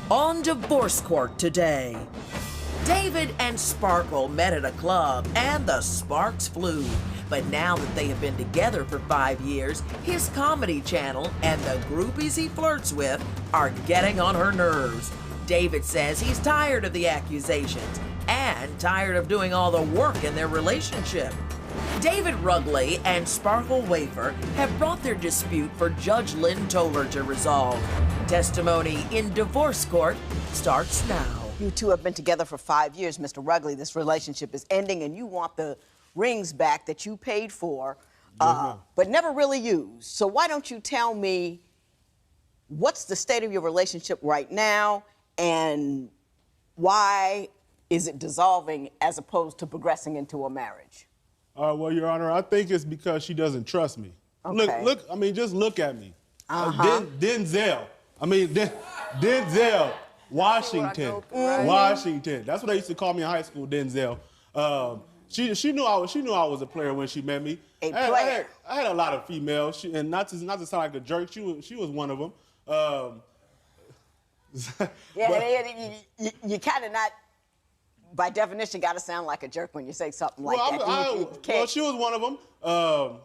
On Divorce Court today. David and Sparkle met at a club and the sparks flew. But now that they have been together for 5 years, his comedy channel and the groupies he flirts with are getting on her nerves. David says he's tired of the accusations and tired of doing all the work in their relationship. David Rugley and Sparkle Wafer have brought their dispute for Judge Lynn Toler to resolve. Testimony in Divorce Court starts now. You two have been together for 5 years, Mr. Rugley. This relationship is ending, and you want the rings back that you paid for, but never really used. So why don't you tell me what's the state of your relationship right now, and why is it dissolving as opposed to progressing into a marriage? Well, Your Honor, I think it's because she doesn't trust me. Okay. Look, I mean, just look at me. Denzel. Denzel. Washington. Washington. That's what they used to call me in high school, Denzel. She knew I was a player when she met me. A player. I had a lot of females, and not to sound like a jerk, she was one of them. You kind of not, by definition, got to sound like a jerk when you say something like that. Well, she was one of them.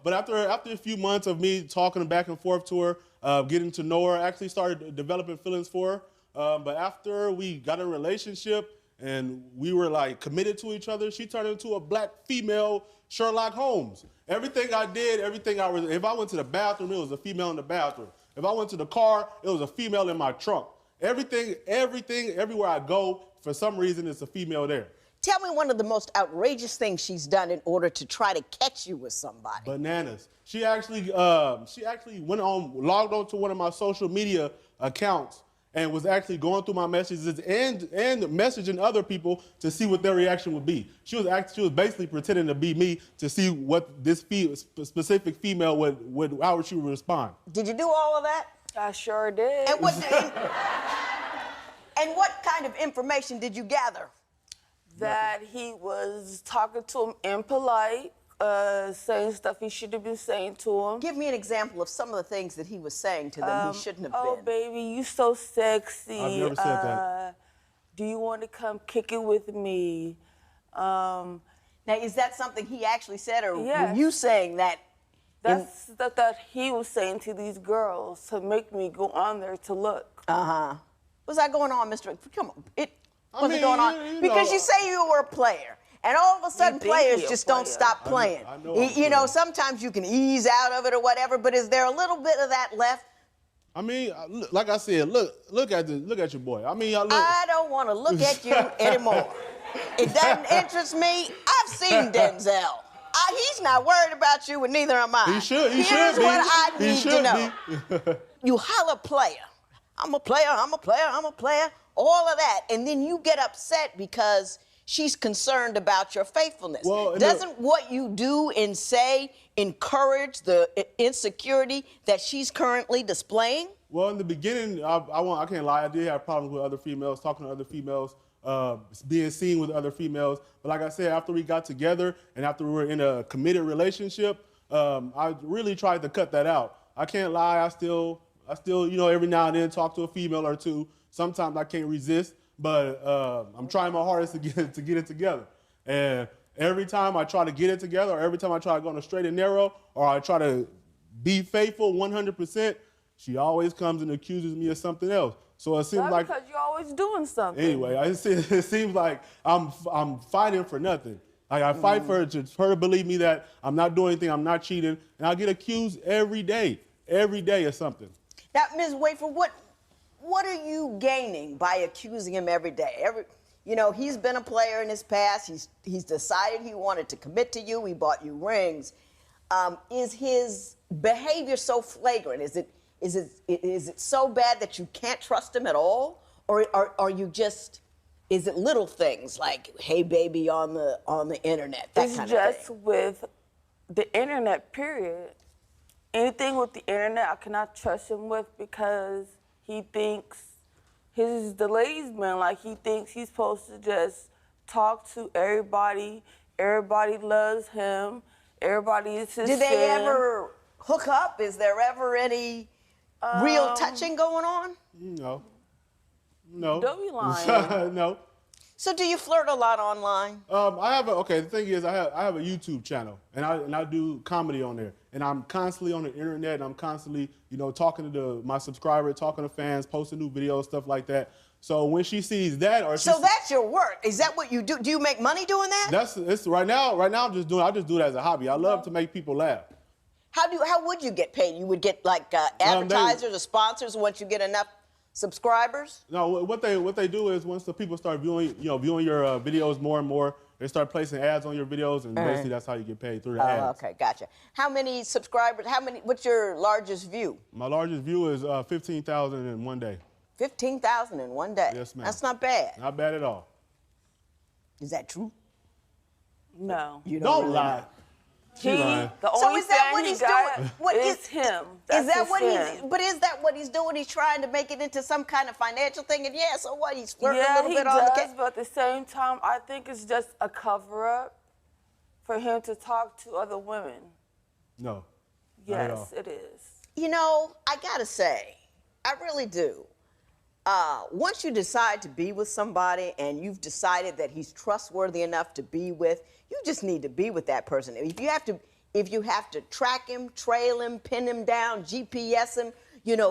But after a few months of me talking back and forth to her, getting to know her, I actually started developing feelings for her. But after we got in a relationship and we were like committed to each other, she turned into a black female Sherlock Holmes. Everything I did, if I went to the bathroom, it was a female in the bathroom. If I went to the car, it was a female in my trunk. Everything, everywhere I go, for some reason, it's a female there. Tell me one of the most outrageous things she's done in order to try to catch you with somebody. Bananas. She actually logged on to one of my social media accounts and was actually going through my messages and messaging other people to see what their reaction would be. She was basically pretending to be me to see what this specific female how she would respond. Did you do all of that? I sure did. And what kind of information did you gather? That he was talking to him impolite, saying stuff he should have been saying to him. Give me an example of some of the things that he was saying to them he shouldn't have been. Oh, baby, you so sexy. I've never said that. Do you want to come kick it with me? Now, is that something he actually said, or yes. were you saying that? That's that he was saying to these girls to make me go on there to look. What's that going on, Mr. Come on. What's going on? Because you say you were a player. And all of a sudden, players just don't stop playing. I know you know, sometimes you can ease out of it or whatever, but is there a little bit of that left? I mean, like I said, look at your boy. I mean, I don't want to look at you anymore. It doesn't interest me. I've seen Denzel. He's not worried about you, and neither am I. He should be. Here's what I need to know. You holler player. I'm a player, I'm a player, I'm a player. All of that. And then you get upset because she's concerned about your faithfulness. Well, doesn't what you do and say encourage the insecurity that she's currently displaying? Well, in the beginning, I can't lie, I did have problems with other females, talking to other females, being seen with other females. But like I said, after we got together and after we were in a committed relationship, I really tried to cut that out. I can't lie, I still, you know, every now and then talk to a female or two. Sometimes I can't resist, but I'm trying my hardest to get it together. And every time I try to get it together, or every time I try to go on a straight and narrow, or I try to be faithful 100%, she always comes and accuses me of something else. So it seems like because you're always doing something. Anyway, it seems like I'm fighting for nothing. Like I fight for her to believe me that I'm not doing anything, I'm not cheating, and I get accused every day of something. Now, Ms. Wafer, what are you gaining by accusing him every day? You know, he's been a player in his past. He's decided he wanted to commit to you. He bought you rings. Is his behavior so flagrant? Is it so bad that you can't trust him at all, or are you just? Is it little things like, hey, baby, on the internet? That it's kind just of thing? with the internet. Period. Anything with the internet, I cannot trust him with because he thinks he's the ladies' man. Like, he thinks he's supposed to just talk to everybody. Everybody loves him. Everybody is his Do they fan. ever hook up? Is there ever any real touching going on? No. No. Don't be lying. No. So do you flirt a lot online? The thing is, I have a YouTube channel, and I do comedy on there, and I'm constantly on the internet, and I'm constantly, talking to my subscribers, talking to fans, posting new videos, stuff like that. So when she sees that, So that's your work. Is that what you do? Do you make money doing that? It's right now. I just do it as a hobby. I love to make people laugh. How would you get paid? You would get like advertisers or sponsors once you get enough subscribers? No, what they do is once the people start viewing your videos more and more, they start placing ads on your videos, and basically that's how you get paid, through the ads. Okay, gotcha. How many subscribers? What's your largest view? My largest view is 15,000 in one day. 15,000 in one day. Yes, ma'am. That's not bad. Not bad at all. Is that true? No. You Don't really lie. know. She lying. The So only is that fan what he he's got doing? What is him. Is that That's what his he's? fan. But is that what he's doing? He's trying to make it into some kind of financial thing, and yeah, so what? He's flirting a Yeah, little he bit on the does, case. but at the same time, I think it's just a cover-up for him to talk to other women. No. Not at all. Yes, it is. I gotta say, I really do. Once you decide to be with somebody and you've decided that he's trustworthy enough to be with, you just need to be with that person. If you have to track him, trail him, pin him down, GPS him,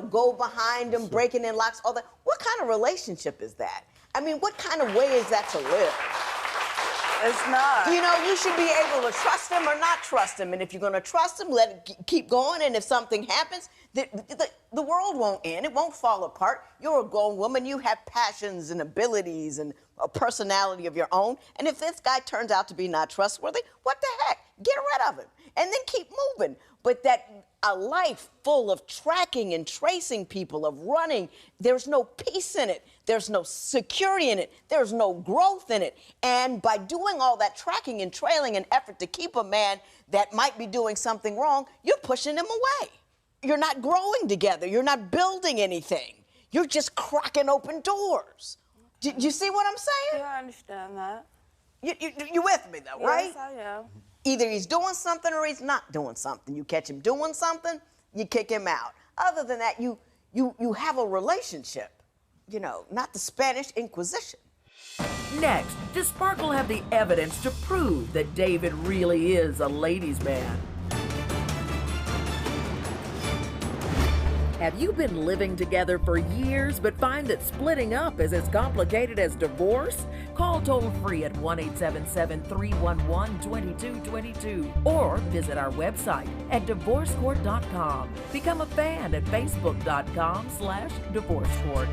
go behind him, breaking in locks, all that, what kind of relationship is that? I mean, what kind of way is that to live? It's not. You should be able to trust him or not trust him. And if you're going to trust him, let it keep going. And if something happens, the world won't end. It won't fall apart. You're a grown woman. You have passions and abilities and a personality of your own. And if this guy turns out to be not trustworthy, what the heck? Get rid of him and then keep moving. But a life full of tracking and tracing people, of running, there's no peace in it. There's no security in it. There's no growth in it. And by doing all that tracking and trailing and effort to keep a man that might be doing something wrong, you're pushing him away. You're not growing together. You're not building anything. You're just cracking open doors. Do you see what I'm saying? Yeah, I understand that. You with me, though, right? Yes, I am. Either he's doing something or he's not doing something. You catch him doing something, you kick him out. Other than that, you have a relationship. Not the Spanish Inquisition. Next, does Sparkle have the evidence to prove that David really is a ladies' man? Have you been living together for years but find that splitting up is as complicated as divorce? Call toll-free at 1-877-311-2222 or visit our website at divorcecourt.com. Become a fan at facebook.com/divorcecourt.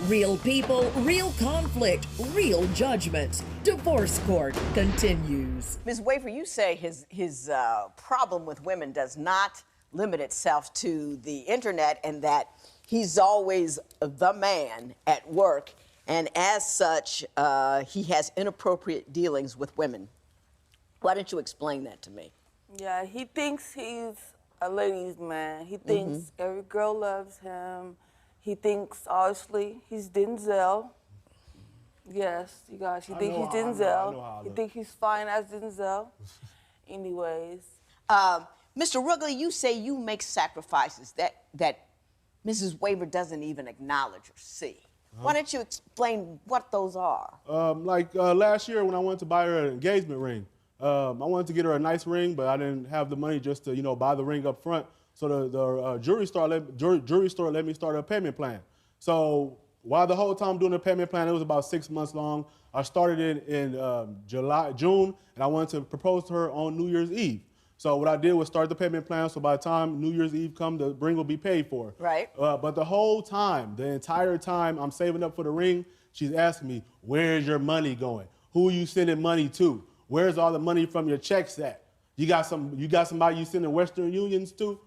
Real people, real conflict, real judgments. Divorce Court continues. Ms. Wafer, you say his problem with women does not limit itself to the internet, and that he's always the man at work, and as such, he has inappropriate dealings with women. Why don't you explain that to me? Yeah, he thinks he's a ladies' man. He thinks every girl loves him. He thinks, obviously, he's Denzel. Yes, you guys, he thinks he's Denzel. He thinks he's fine as Denzel. Anyways. Mr. Rugley, you say you make sacrifices that Mrs. Waver doesn't even acknowledge or see. Why don't you explain what those are? Last year when I wanted to buy her an engagement ring, I wanted to get her a nice ring, but I didn't have the money just to, buy the ring up front. So the jewelry store let me start a payment plan. So while the whole time doing the payment plan, it was about 6 months long. I started it in June, and I wanted to propose to her on New Year's Eve. So what I did was start the payment plan, so by the time New Year's Eve come, the ring will be paid for. Right. But the whole time, the entire time I'm saving up for the ring, she's asking me, where's your money going? Who are you sending money to? Where's all the money from your checks at? You got somebody you sending Western Unions to?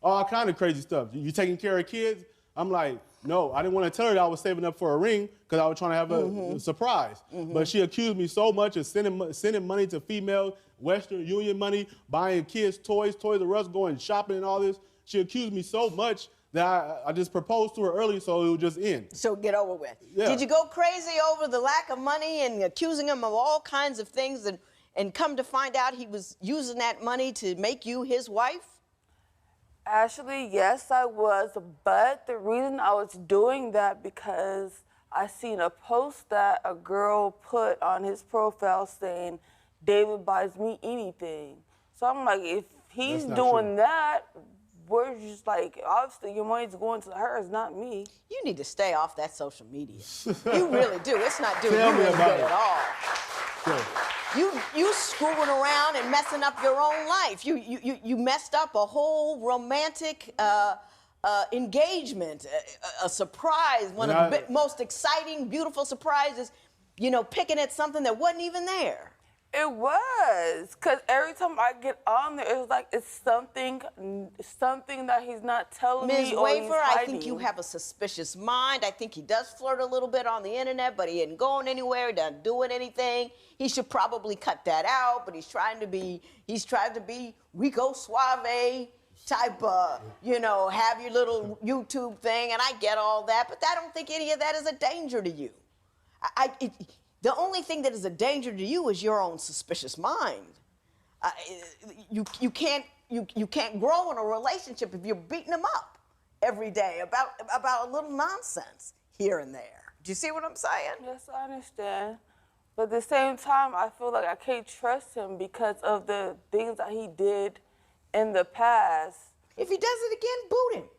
All kind of crazy stuff. You taking care of kids? I'm like, no, I didn't want to tell her that I was saving up for a ring because I was trying to have a surprise. But she accused me so much of sending money to female, Western Union money, buying kids toys, Toys R Us, going shopping and all this. She accused me so much that I just proposed to her early so it would just end. So get over with. Yeah. Did you go crazy over the lack of money and accusing him of all kinds of things and come to find out he was using that money to make you his wife? Actually, yes, I was, but the reason I was doing that because I seen a post that a girl put on his profile saying, David buys me anything. So I'm like, if he's That's not doing true. that, we're just like, obviously your money's going to her, it's not me. You need to stay off that social media. You really do. It's not doing Tell you me any about good it. at all. Yeah. You screwing around and messing up your own life. You messed up a whole romantic engagement, a surprise, one of the most exciting, beautiful surprises. You know, picking at something that wasn't even there. It was, because every time I get on there, it's like it's something that he's not telling Ms. me or he's Wafer, I think you hiding. have a suspicious mind. I think he does flirt a little bit on the internet, but he isn't going anywhere, he doesn't doing anything. He should probably cut that out, but he's trying to be Rico Suave type of, you know, have your little YouTube thing, and I get all that, but I don't think any of that is a danger to you. The only thing that is a danger to you is your own suspicious mind. You can't grow in a relationship if you're beating them up every day about a little nonsense here and there. Do you see what I'm saying? Yes, I understand. But at the same time, I feel like I can't trust him because of the things that he did in the past. If he does it again, boot him.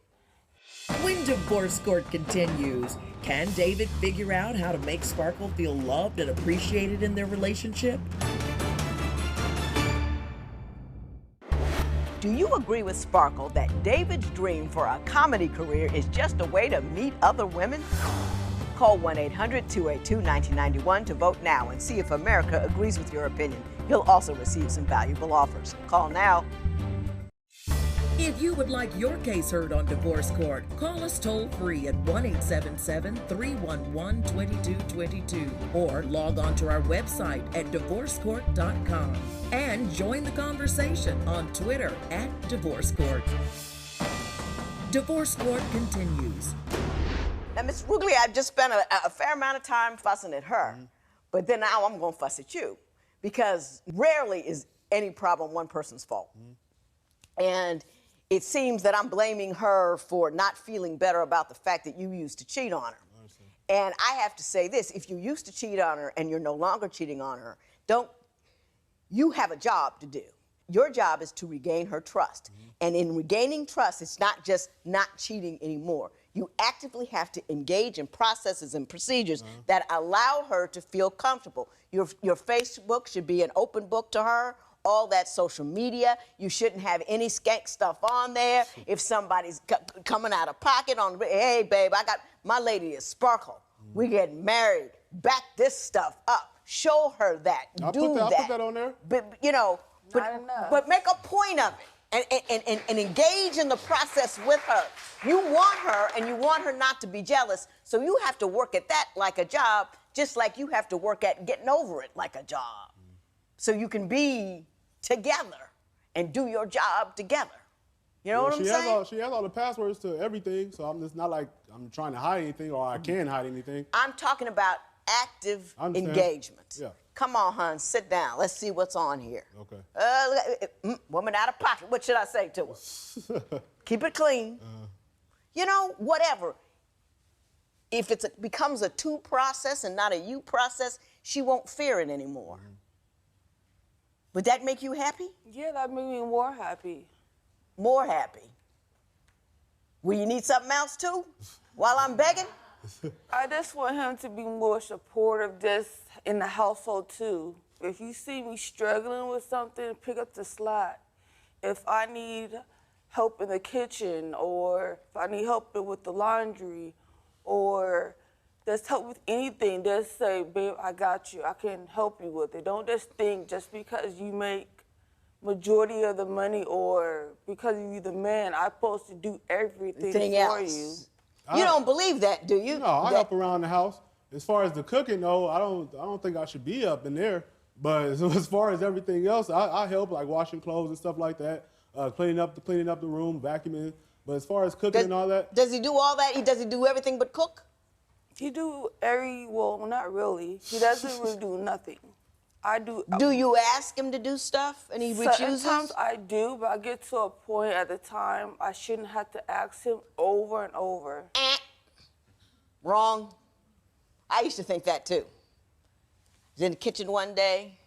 When Divorce Court continues, can David figure out how to make Sparkle feel loved and appreciated in their relationship? Do you agree with Sparkle that David's dream for a comedy career is just a way to meet other women? Call 1-800-282-1991 to vote now and see if America agrees with your opinion. You'll also receive some valuable offers. Call now. If you would like your case heard on Divorce Court, call us toll-free at 1-877-311-2222 or log on to our website at divorcecourt.com and join the conversation on Twitter at Divorce Court. Divorce Court continues. Now, Ms. Rugley, I've just spent a fair amount of time fussing at her, but then now I'm going to fuss at you because rarely is any problem one person's fault. And it seems that I'm blaming her for not feeling better about the fact that you used to cheat on her. And I have to say this, if you used to cheat on her and you're no longer cheating on her, you have a job to do. Your job is to regain her trust. And in regaining trust, it's not just not cheating anymore. You actively have to engage in processes and procedures that allow her to feel comfortable. Your Facebook should be an open book to her. All that social media, you shouldn't have any skank stuff on there. If somebody's coming out of pocket on, hey, babe, my lady is Sparkle. We getting married. Back this stuff up. Show her that. I'll put that on there. But, you know, but make a point of it and engage in the process with her. You want her and you want her not to be jealous, so you have to work at that like a job, just like you have to work at getting over it like a job. So you can be together and do your job together. You know what I'm saying? She has all the passwords to everything, so I'm just not like I'm trying to hide anything or I can hide anything. I'm talking about active engagement. Yeah. Come on, hon, sit down. Let's see what's on here. Okay. Woman out of pocket. What should I say to her? Keep it clean. You know, whatever. If it becomes a two process and not a you process, she won't fear it anymore. Would that make you happy? Yeah, that made me more happy. More happy. Will you need something else too while I'm begging? I just want him to be more supportive just in the household too. If you see me struggling with something, pick up the slack. If I need help in the kitchen or if I need help with the laundry or just help with anything, just say, babe, I got you. I can help you with it. Don't just think just because you make majority of the money or because you're the man, I'm supposed to do everything for you. You don't believe that, do you? No, I help around the house. As far as the cooking, though, I don't think I should be up in there. But as far as everything else, I help, like washing clothes and stuff like that, cleaning up the room, vacuuming. But as far as cooking and all that, does he do all that? Does he do everything but cook? He do well, not really. He doesn't really do nothing. I do. Do you ask him to do stuff and he refuses? Sometimes I do, but I get to a point at the time I shouldn't have to ask him over and over. Wrong. I used to think that too. I was in the kitchen one day.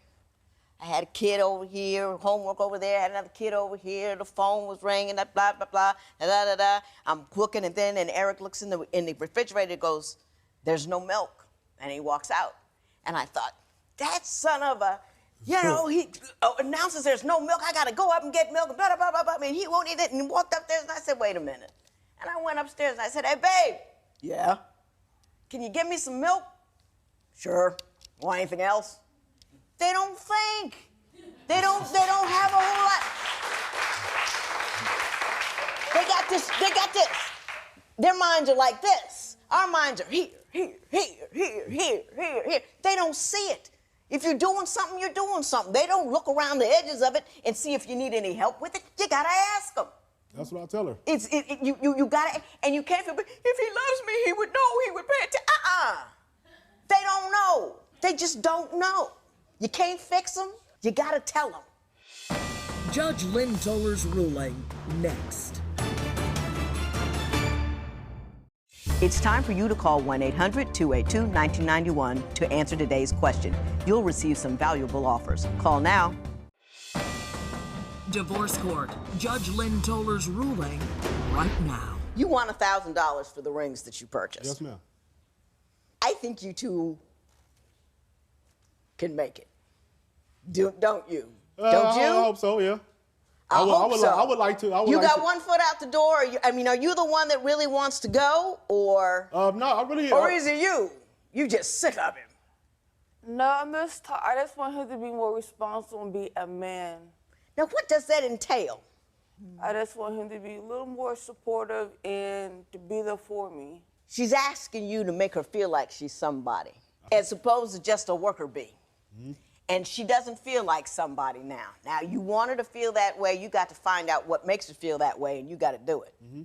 I had a kid over here, homework over there, had another kid over here, the phone was ringing, blah, blah, blah, da, da, da, da. I'm cooking, and Eric looks in the refrigerator and goes, "There's no milk." And he walks out. And I thought, that son of a, he announces there's no milk, I gotta go up and get milk, and blah, blah, blah, blah. I mean, he won't eat it, and he walked upstairs, and I said, wait a minute. And I went upstairs, and I said, hey, babe. Yeah? Can you get me some milk? Sure. Want anything else? They don't think. They don't have a whole lot. They got this. Their minds are like this. Our minds are here. They don't see it. If you're doing something, you're doing something. They don't look around the edges of it and see if you need any help with it. You gotta ask them. That's what I tell her. You gotta, and you can't feel, if he loves me, he would know, he would pay attention. They don't know. They just don't know. You can't fix them, you gotta tell them. Judge Lynn Toller's ruling next. It's time for you to call 1-800-282-1991 to answer today's question. You'll receive some valuable offers. Call now. Divorce Court. Judge Lynn Toller's ruling right now. You want $1,000 for the rings that you purchased. Yes, ma'am. I think you two can make it. Don't you? Don't you? I hope so, yeah. I hope so. I would like to. You got one foot out the door. Are you the one that really wants to go, or? No, I really. Or is it you? You just sick of him. No, I just want him to be more responsible and be a man. Now, what does that entail? I just want him to be a little more supportive and to be there for me. She's asking you to make her feel like she's somebody, as opposed to just a worker bee. Mm-hmm. And she doesn't feel like somebody now. Now, you want her to feel that way, you got to find out what makes her feel that way, and you got to do it. Mm-hmm.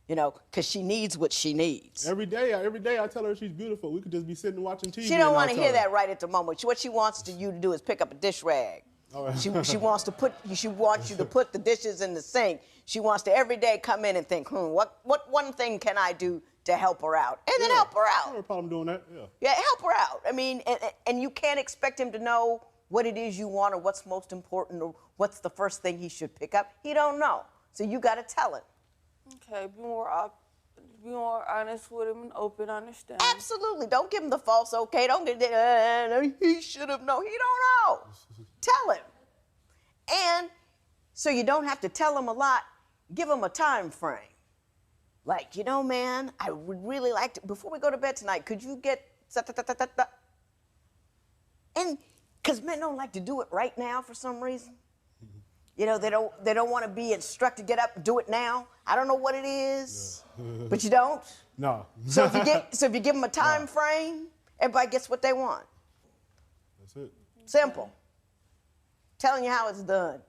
Because she needs what she needs. Every day I tell her she's beautiful. We could just be sitting watching TV. She don't want to hear that right at the moment. What she wants you to do is pick up a dish rag. All right. She wants you to put the dishes in the sink. She wants to every day come in and think, what one thing can I do to help her out? And then help her I out. don't have a problem doing that, yeah. Yeah, help her out. I mean, and you can't expect him to know what it is you want or what's most important or what's the first thing he should pick up. He don't know. So you got to tell him. Okay, be more honest with him and open, understand. Absolutely. Don't give him the false okay. Don't get he should have known. He don't know. Tell him. And so you don't have to tell him a lot. Give him a time frame. Like, man, I would really like to, before we go to bed tonight, could you get, and because men don't like to do it right now for some reason. They don't want to be instructed, get up and do it now. I don't know what it is, but you don't? No. So if you give them a time frame, everybody gets what they want. That's it. Simple. Telling you how it's done.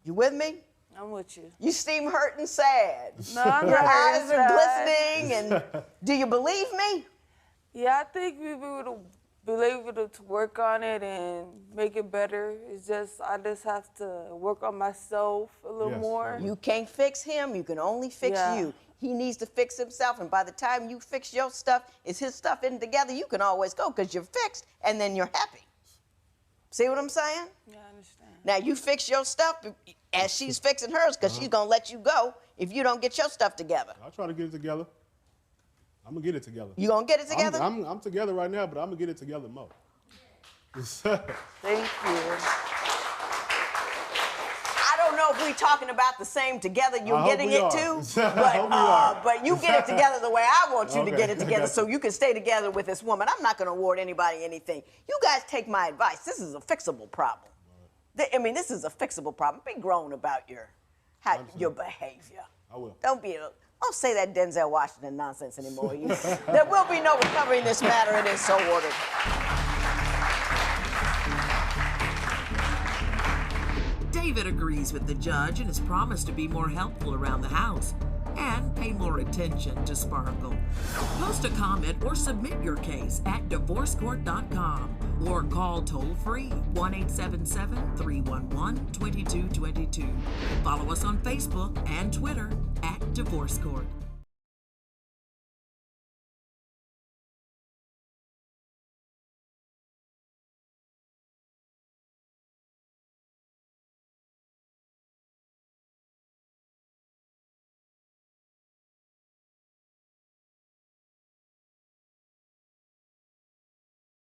You with me? I'm with you. You seem hurt and sad. No, I'm Your not hurt eyes and are sad. glistening, and do you believe me? Yeah, I think we would be able to work on it and make it better. It's just, I just have to work on myself a little more. You can't fix him. You can only fix you. He needs to fix himself, and by the time you fix your stuff, is his stuff in together, you can always go because you're fixed, and then you're happy. See what I'm saying? Yeah, I understand. Now, you fix your stuff as she's fixing hers because she's going to let you go if you don't get your stuff together. I'll try to get it together. I'm going to get it together. You going to get it together? I'm together right now, but I'm going to get it together more. Thank you. I don't know if we're talking about the same together. You're getting it too. But you get it together the way I want you to get it together so you can stay together with this woman. I'm not going to award anybody anything. You guys take my advice. This is a fixable problem. I mean, this is a fixable problem. Be grown about your behavior. I will. Don't say that Denzel Washington nonsense anymore. There will be no recovering this matter. It is so ordered. David agrees with the judge and has promised to be more helpful around the house. and pay more attention to Sparkle. Post a comment or submit your case at divorcecourt.com or call toll-free 1-877-311-2222. Follow us on Facebook and Twitter at Divorce Court.